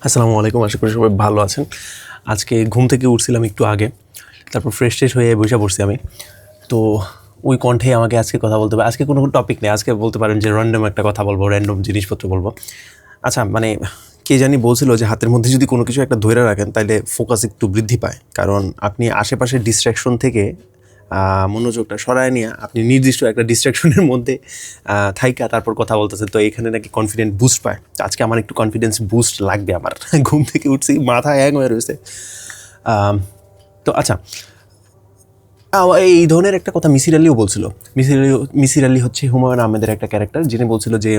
আসসালামু আলাইকুম, আশা করি সবাই ভালো আছেন। আজকে ঘুম থেকে উঠছিলাম একটু আগে, তারপর ফ্রেশ হয়ে বসে পড়ছি আমি। তো ওই কণ্ঠে আমাকে আজকে কথা বলতে হবে। আজকে কোনো টপিক নেই, আজকে বলতে পারেন যে র্যান্ডম একটা কথা বলবো, র্যান্ডম জিনিসপত্র বলবো। আচ্ছা, মানে কে জানি বলছিল যে হাতের মধ্যে যদি কোনো কিছু একটা ধরে রাখেন তাহলে ফোকাস একটু বৃদ্ধি পায়, কারণ আপনি আশেপাশের ডিস্ট্র্যাকশন থেকে মনোযোগটা সরায় নিয়ে আপনি নির্দিষ্ট একটা ডিস্ট্র্যাকশনের মধ্যে থাইকা তারপর কথা বলতেছে, তো এখানে নাকি কনফিডেন্স বুস্ট পায়। আজকে আমার একটু কনফিডেন্স বুস্ট লাগবে। আমার ঘুম থেকে উঠছি, মাথা হ্যাং হয়ে রয়েছে। তো আচ্ছা, এই ধরনের একটা কথা মিসির আলিও বলছিল। মিসির আলি হচ্ছে হুমায়ুন আহমেদের একটা ক্যারেক্টার, যিনি বলছিল যে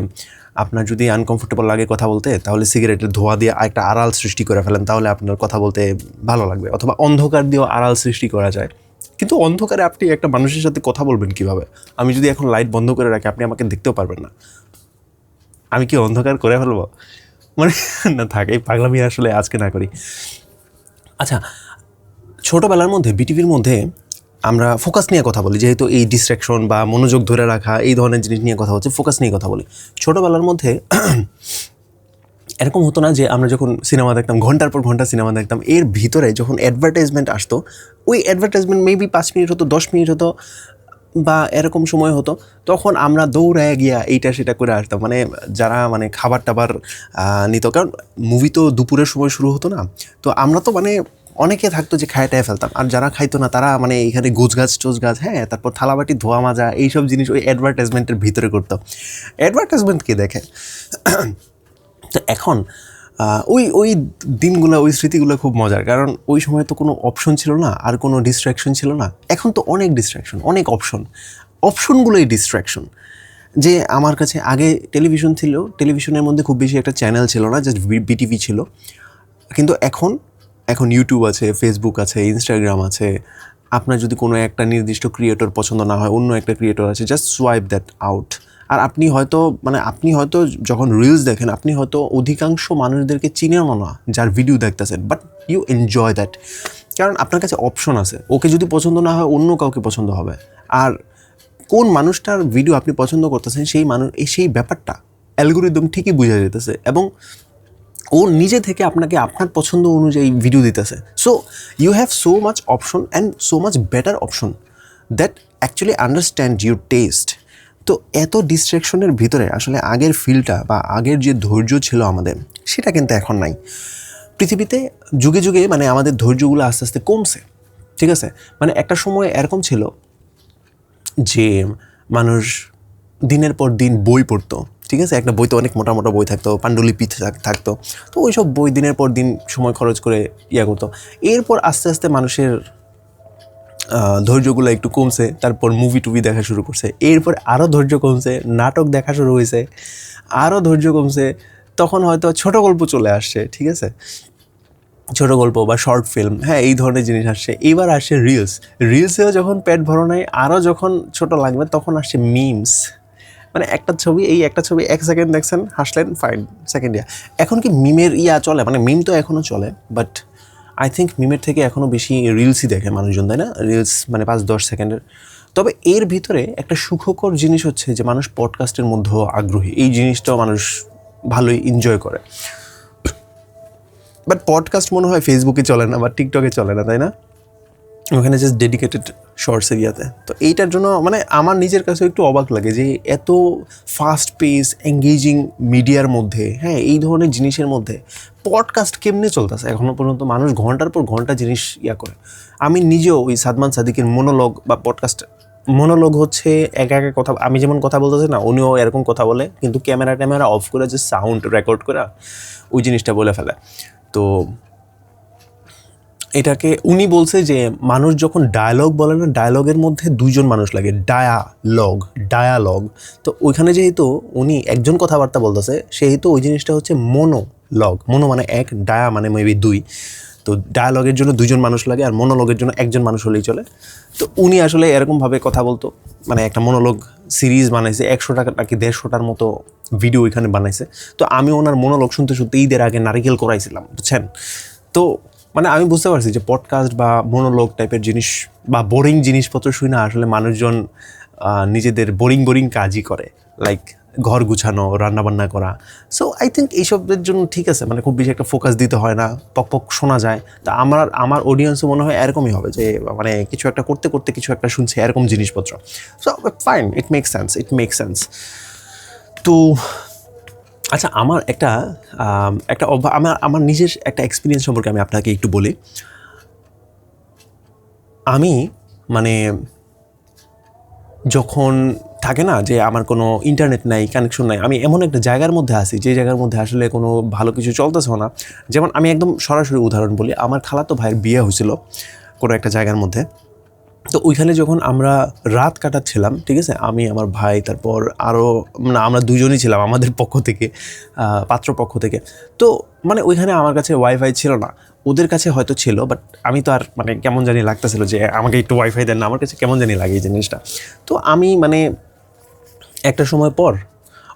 আপনার যদি আনকমফোর্টেবল লাগে কথা বলতে, তাহলে সিগারেটের ধোঁয়া দিয়ে একটা আড়াল সৃষ্টি করে ফেলেন, তাহলে আপনার কথা বলতে ভালো লাগবে। অথবা অন্ধকার দিয়েও আড়াল সৃষ্টি করা যায়। কিন্তু অন্ধকারে আপনি একটা মানুষের সাথে কথা বলবেন কিভাবে? আমি যদি এখন লাইট বন্ধ করে রাখি, আপনি আমাকে দেখতেও পারবেন না। আমি কি অন্ধকার করে ফেলবো? মানে না, থাক, এই পাগলামি আসলে আজকে না করি। আচ্ছা, ছোটোবেলার মধ্যে বিটিভির মধ্যে আমরা ফোকাস নিয়ে কথা বলি, যেহেতু এই ডিস্ট্র্যাকশন বা মনোযোগ ধরে রাখা এই ধরনের জিনিস নিয়ে কথা হচ্ছে, ফোকাস নিয়ে কথা বলি। ছোটোবেলার মধ্যে এরকম হতো না যে আমরা যখন সিনেমা দেখতাম, ঘন্টার পর ঘন্টা সিনেমা দেখতাম, এর ভিতরে যখন অ্যাডভার্টাইজমেন্ট আসতো, ওই অ্যাডভার্টাইজমেন্ট মেবি 5 মিনিট হতো, 10 মিনিট হতো বা এরকম সময় হতো, তখন আমরা দৌড়ায় গিয়া এইটা সেটা করে আসতাম। মানে যারা মানে খাবার টাবার নিত, কারণ মুভি তো দুপুরের সময় শুরু হতো না, তো আমরা তো মানে অনেকে থাকতো যে খায়টায় ফেলতাম, আর যারা খাইতো না তারা মানে এখানে গোছগাছ টোছগাছ, হ্যাঁ, তারপর থালাবাটি ধোয়া মাজা, এইসব জিনিস ওই অ্যাডভার্টাইজমেন্টের ভিতরে করতো। অ্যাডভার্টাইজমেন্ট কে দেখে? তো এখন ওই ওই দিনগুলো, ওই স্মৃতিগুলো খুব মজার, কারণ ওই সময় তো কোনো অপশন ছিল না, আর কোনো ডিস্ট্র্যাকশন ছিল না। এখন তো অনেক ডিস্ট্র্যাকশন, অনেক অপশনগুলোই ডিস্ট্র্যাকশন। যে আমার কাছে আগে টেলিভিশন ছিল, টেলিভিশনের মধ্যে খুব বেশি একটা চ্যানেল ছিল না, জাস্ট বিটিভি ছিল। কিন্তু এখন ইউটিউব আছে, ফেসবুক আছে, ইনস্টাগ্রাম আছে। আপনার যদি কোনো একটা নির্দিষ্ট ক্রিয়েটর পছন্দ না হয়, অন্য একটা ক্রিয়েটর আছে, জাস্ট সোয়াইপ দ্যাট আউট। আর আপনি হয়তো যখন রিলস দেখেন, আপনি হয়তো অধিকাংশ মানুষদেরকে চিনেনও না যার ভিডিও দেখতেছেন, বাট ইউ এনজয় দ্যাট, কারণ আপনার কাছে অপশন আছে। ওকে যদি পছন্দ না হয়, অন্য কাউকে পছন্দ হবে। আর কোন মানুষটার ভিডিও আপনি পছন্দ করতেছেন, সেই ব্যাপারটা অ্যালগোরিদম ঠিকই বুঝে যেতেছে, এবং ও নিজে থেকে আপনাকে আপনার পছন্দ অনুযায়ী ভিডিও দিতেছে। So you have so much option and so much better option that actually understand your taste. তো এত ডিস্ট্র্যাকশনের ভিতরে আসলে আগের ফিলটা বা আগের যে ধৈর্য ছিল আমাদের, সেটা কিন্তু এখন নাই। পৃথিবীতে যুগে যুগে মানে আমাদের ধৈর্যগুলো আস্তে আস্তে কমছে, ঠিক আছে? মানে একটা সময় এরকম ছিল যে মানুষ দিনের পর দিন বই পড়তো, ঠিক আছে? একটা বইতে অনেক মোটা মোটা বই থাকতো, পাণ্ডুলিপি থাকতো, তো ওই সব বই দিনের পর দিন সময় খরচ করে করতো। এরপর আস্তে আস্তে মানুষের ধৈর্যগুলো একটু কমছে, তারপর মুভি টুভি দেখা শুরু করছে, এরপর আরও ধৈর্য কমছে, নাটক দেখা শুরু হয়েছে, আরও ধৈর্য কমছে, তখন হয়তো ছোটো গল্প চলে আসছে, ঠিক আছে? ছোটো গল্প বা শর্ট ফিল্ম, হ্যাঁ, এই ধরনের জিনিস আসছে। এবার আসছে রিলসেও যখন পেট ভরো নাই, আরও যখন ছোট লাগবে, তখন আসছে মিমস। মানে একটা ছবি 1 সেকেন্ড দেখছেন, হাসলেন, ফাইন, সেকেন্ড এখন কি মিমের চলে? মানে মিম তো এখনও চলে, বাট আই থিঙ্ক মিমের থেকে এখনও বেশি রিলসই দেখে মানুষজন, তাই না? রিলস মানে 5-10 সেকেন্ডের। তবে এর ভিতরে একটা সুখকর জিনিস হচ্ছে যে মানুষ পডকাস্টের মধ্যেও আগ্রহী, এই জিনিসটাও মানুষ ভালোই এনজয় করে। বাট পডকাস্ট মনে হয় ফেসবুকে চলে না বা টিকটকে চলে না, তাই না? ওখানে জাস্ট ডেডিকেটেড শর্টস এরিয়াতে। তো এইটার জন্য মানে আমার নিজের কাছে একটু অবাক লাগে যে এত ফাস্ট পেস এঙ্গেজিং মিডিয়ার মধ্যে, হ্যাঁ, এই ধরনের জিনিসের মধ্যে পডকাস্ট কেমনে চলতেছে এখনও পর্যন্ত? মানুষ ঘন্টার পর ঘন্টা জিনিস করে। আমি নিজেও ওই সাদমান সাদিকের মনোলগ বা পডকাস্ট, মনোলগ হচ্ছে একা কথা, আমি যেমন কথা বলতেছি না, উনিও এরকম কথা বলে, কিন্তু ক্যামেরা অফ করে যে সাউন্ড রেকর্ড করে ওই জিনিসটা বলে ফেলে। তো এটাকে উনি বলছে যে মানুষ যখন ডায়ালগ বলে না, ডায়ালগের মধ্যে 2জন মানুষ লাগে, ডায়ালগ। তো ওইখানে যেহেতু উনি একজন কথাবার্তা বলতেছে, সেহেতু ওই জিনিসটা হচ্ছে মনো মানে এক, ডায়া মানে মেবি 2। তো ডায়ালগের জন্য 2জন মানুষ লাগে, আর মনোলগের জন্য একজন মানুষ হলেই চলে। তো উনি আসলে এরকমভাবে কথা বলতো, মানে একটা মনোলগ সিরিজ বানাইছে, 100টা নাকি 150টার মতো ভিডিও এখানে বানাইছে। তো আমি ওনার মনোলগ শুনতে ঈদের আগে নারিকেল করাইছিলাম, বুঝছেন? তো মানে আমি বুঝতে পারছি যে পডকাস্ট বা মনোলগ টাইপের জিনিস বা বোরিং জিনিসপত্র শুনে আসলে মানুষজন নিজেদের বোরিং কাজই করে, লাইক ঘর গুছানো, রান্নাবান্না করা। সো আই থিঙ্ক এইসবের জন্য ঠিক আছে, মানে খুব বেশি একটা ফোকাস দিতে হয় না, পক পক শোনা যায়। তা আমার অডিয়েন্সও মনে হয় এরকমই হবে, যে মানে কিছু একটা করতে করতে কিছু একটা শুনছে এরকম জিনিসপত্র। So fine, it make sense. তো আচ্ছা, আমার একটা আমার নিজের একটা এক্সপিরিয়েন্স সম্পর্কে আমি আপনাকে একটু বলি। আমি মানে যখন থাকে না যে আমার কোনো ইন্টারনেট নাই, কানেকশন নাই, আমি এমন একটা জায়গার মধ্যে আছি যে জায়গার মধ্যে আসলে কোনো ভালো কিছু চলতেছে না। যেমন আমি একদম সরাসরি উদাহরণ বলি, আমার খালাতো ভাইয়ের বিয়ে হয়েছিল কোনো একটা জায়গার মধ্যে। তো ওইখানে যখন আমরা রাত কাটাচ্ছিলাম, ঠিক আছে, আমি, আমার ভাই, তারপর আরও না, আমরা দুজনই ছিলাম আমাদের পক্ষ থেকে, পাত্রপক্ষ থেকে। তো মানে ওইখানে আমার কাছে ওয়াইফাই ছিল না, ওদের কাছে হয়তো ছিল, বাট আমি তো আর মানে কেমন জানি লাগতেছিল যে আমাকে একটু ওয়াইফাই দেন না, আমার কাছে কেমন জানি লাগে এই জিনিসটা। তো আমি মানে একটা সময় পর,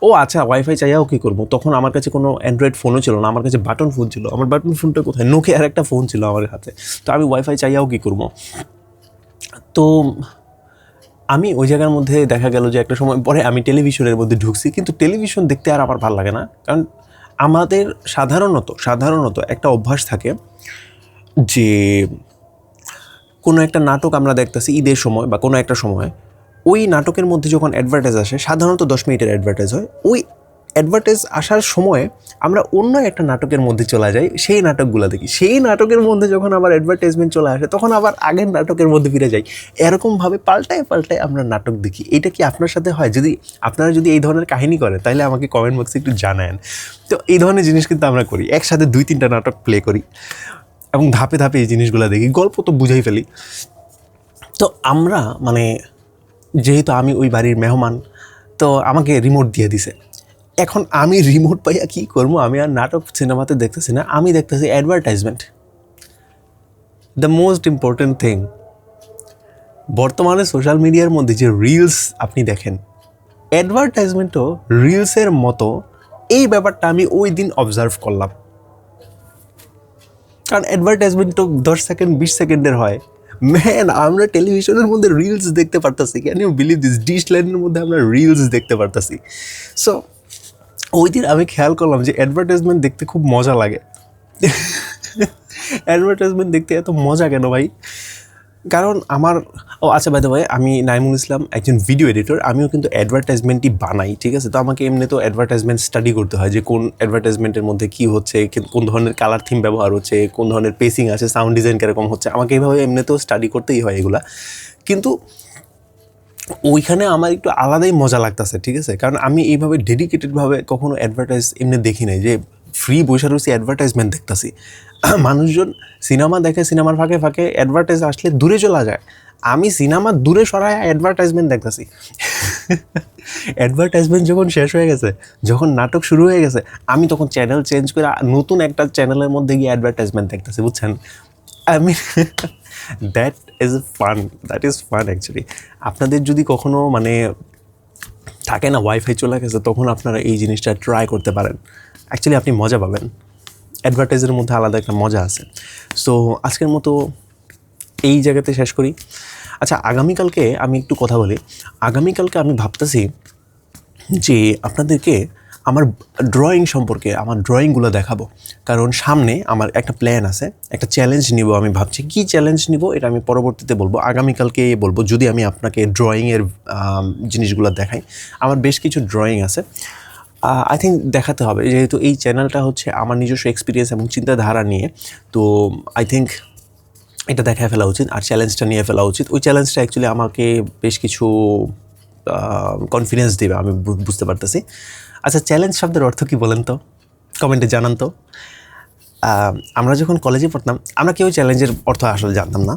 ও আচ্ছা ওয়াইফাই চাইয়াও কী করবো, তখন আমার কাছে কোনো অ্যান্ড্রয়েড ফোনও ছিল না, আমার কাছে বাটন ফোন ছিল। আমার বাটন ফোনটা কোথায়, নোকিয়ার একটা ফোন ছিল আমার হাতে। তো আমি ওয়াইফাই চাইয়াও কী করবো। তো আমি ওই জায়গার মধ্যে দেখা গেল যে একটা সময় পরে আমি টেলিভিশনের মধ্যে ঢুকছি, কিন্তু টেলিভিশন দেখতে আর আমার ভালো লাগে না। কারণ আমাদের সাধারণত একটা অভ্যাস থাকে যে কোনো একটা নাটক আমরা দেখতেছি ঈদের সময় বা কোনো একটা সময়, ওই নাটকের মধ্যে যখন অ্যাডভার্টাইজ আসে, সাধারণত 10 মিনিটের অ্যাডভার্টাইজ হয়, ওই অ্যাডভার্টাইজ আসার সময় আমরা অন্য একটা নাটকের মধ্যে চলে যাই, সেই নাটকগুলো দেখি। সেই নাটকের মধ্যে যখন আবার অ্যাডভার্টাইজমেন্ট চলে আসে, তখন আবার আগের নাটকের মধ্যে ফিরে যাই। এরকমভাবে পাল্টায় আমরা নাটক দেখি। এটা কি আপনার সাথে হয়? যদি আপনারা এই ধরনের কাহিনী করেন, তাহলে আমাকে কমেন্ট বক্সে একটু জানান। তো এই ধরনের জিনিস কিন্তু আমরা করি, একসাথে 2-3টা নাটক প্লে করি এবং ধাপে ধাপে এই জিনিসগুলো দেখি, গল্প তো বুঝাই ফেলি। তো আমরা মানে যেহেতু আমি ওই বাড়ির মেহমান, তো আমাকে রিমোট দিয়ে দিছে। এখন আমি রিমোট পাইয়া কী করবো? আমি আর নাটক সিনেমাতে দেখতেছি না, আমি দেখতেছি advertisement. The most important thing, বর্তমানে সোশ্যাল মিডিয়ার মধ্যে যে রিলস আপনি দেখেন, অ্যাডভার্টাইজমেন্টও রিলসের মতো। এই ব্যাপারটা আমি ওই দিন অবজার্ভ করলাম। কারণ অ্যাডভার্টাইজমেন্ট তো 10 সেকেন্ড 20 সেকেন্ডের হয়। ম্যান, আমরা টেলিভিশনের মধ্যে রিলস দেখতে পারতাছি। Can you believe this? Dish লাইনের মধ্যে আমরা রিলস দেখতে পারতাছি। সো ওই দিন আমি খেয়াল করলাম যে অ্যাডভার্টাইজমেন্ট দেখতে খুব মজা লাগে। অ্যাডভার্টাইজমেন্ট দেখতে এত মজা কেন ভাই? কারণ আচ্ছা, বাই দ্য ওয়ে, আমি নাইমুল ইসলাম, একজন ভিডিও এডিটর। আমিও কিন্তু অ্যাডভার্টাইজমেন্টই বানাই, ঠিক আছে? তো আমাকে এমনি তো অ্যাডভার্টাইজমেন্ট স্টাডি করতে হয়, যে কোন অ্যাডভার্টাইজমেন্টের মধ্যে কী হচ্ছে, কোন ধরনের কালার থিম ব্যবহার হচ্ছে, কোন ধরনের পেসিং আছে, সাউন্ড ডিজাইন কীরকম হচ্ছে। আমাকে এইভাবে এমনিতেও স্টাডি করতেই হয় এগুলা। কিন্তু ওইখানে আমার একটু আলাদাই মজা লাগতেছে, ঠিক আছে? কারণ আমি এইভাবে ডেডিকেটেডভাবে কখনো অ্যাডভার্টাইজ এমনি দেখি নাই, যে ফ্রি বসে রয়েছি অ্যাডভার্টাইজমেন্ট দেখতেছি। মানুষজন সিনেমা দেখে, সিনেমার ফাঁকে ফাঁকে অ্যাডভার্টাইজ আসলে দূরে চলে যায়। আমি সিনেমা দূরে সরায় অ্যাডভার্টাইজমেন্ট দেখতেছি। অ্যাডভার্টাইজমেন্ট যখন শেষ হয়ে গেছে, যখন নাটক শুরু হয়ে গেছে, আমি তখন চ্যানেল চেঞ্জ করে নতুন একটা চ্যানেলের মধ্যে গিয়ে অ্যাডভার্টাইজমেন্ট দেখতেছি, বুঝছেন? আমি দ্যাট ইজ ফান অ্যাকচুয়ালি। আপনাদের যদি কখনো মানে থাকে না ওয়াইফাই চলে গেছে, তখন আপনারা এই জিনিসটা ট্রাই করতে পারেন। অ্যাকচুয়ালি আপনি মজা পাবেন। অ্যাডভার্টাইজের মধ্যে আলাদা একটা মজা আছে। সো আজকের মতো এই জায়গাতে শেষ করি। আচ্ছা, আগামীকালকে আমি একটু কথা বলি। আগামীকালকে আমি ভাবতেছি যে আপনাদেরকে আমার ড্রয়িং সম্পর্কে, আমার ড্রয়িংগুলো দেখাবো। কারণ সামনে আমার একটা প্ল্যান আছে, একটা চ্যালেঞ্জ নিব। আমি ভাবছি কী চ্যালেঞ্জ নিব, এটা আমি পরবর্তীতে বলবো, আগামীকালকে বলবো, যদি আমি আপনাকে ড্রয়িংয়ের জিনিসগুলো দেখাই। আমার বেশ কিছু ড্রয়িং আছে, আই থিঙ্ক দেখাতে হবে, যেহেতু এই চ্যানেলটা হচ্ছে আমার নিজস্ব এক্সপিরিয়েন্স এবং চিন্তাধারা নিয়ে। তো আই থিঙ্ক এটা দেখায় ফেলা উচিত, আর চ্যালেঞ্জটা নিয়ে ফেলা উচিত। ওই চ্যালেঞ্জটা অ্যাকচুয়ালি আমাকে বেশ কিছু কনফিডেন্স দেবে, আমি বুঝতে পারতেছি। আচ্ছা, চ্যালেঞ্জ শব্দের অর্থ কী বলেন তো? কমেন্টে জানান তো। আমরা যখন কলেজে পড়তাম, আমরা কেউ চ্যালেঞ্জের অর্থ আসলে জানতাম না।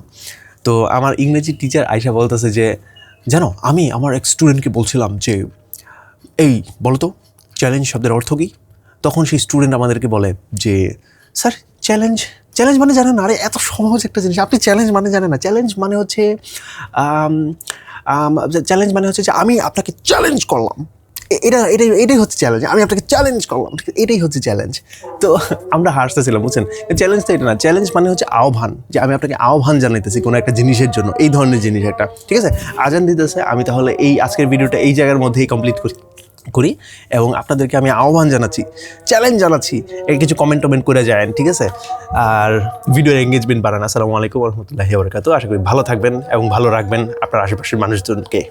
তো আমার ইংরেজি টিচার আয়শা বলতেছে যে, জানো, আমি আমার এক স্টুডেন্টকে বলছিলাম যে, এই বলো তো চ্যালেঞ্জ শব্দের অর্থ কী? তখন সেই স্টুডেন্ট আমাদেরকে বলে যে, স্যার, চ্যালেঞ্জ মানে জানেন না? আরে এত সহজ একটা জিনিস, আপনি চ্যালেঞ্জ মানে জানেন না? চ্যালেঞ্জ মানে হচ্ছে যে আমি আপনাকে চ্যালেঞ্জ করলাম, এটাই হচ্ছে চ্যালেঞ্জ। আমি আপনাকে চ্যালেঞ্জ করলাম, ঠিক আছে? এটাই হচ্ছে চ্যালেঞ্জ। তো আমরা হাসতেছিলাম, বুঝছেন? চ্যালেঞ্জ তো এটা না। চ্যালেঞ্জ মানে হচ্ছে আহ্বান, যে আমি আপনাকে আহ্বান জানাইতেছি কোনো একটা জিনিসের জন্য, এই ধরনের জিনিস একটা, ঠিক আছে? আজান দিতেছে, আমি তাহলে এই আজকের ভিডিওটা এই জায়গার মধ্যেই কমপ্লিট করি। এবং আপনাদেরকে আমি আহ্বান জানাচ্ছি, চ্যালেঞ্জ জানাচ্ছি, এই কিছু কমেন্ট করে যান, ঠিক আছে? আর ভিডিওর এঙ্গেজমেন্ট বাড়ান। আসসালামু আলাইকুম ওয়া রাহমাতুল্লাহি ওয়া বারাকাতুহু। আশা করি ভালো থাকবেন এবং ভালো রাখবেন আপনার আশেপাশের মানুষজনকে।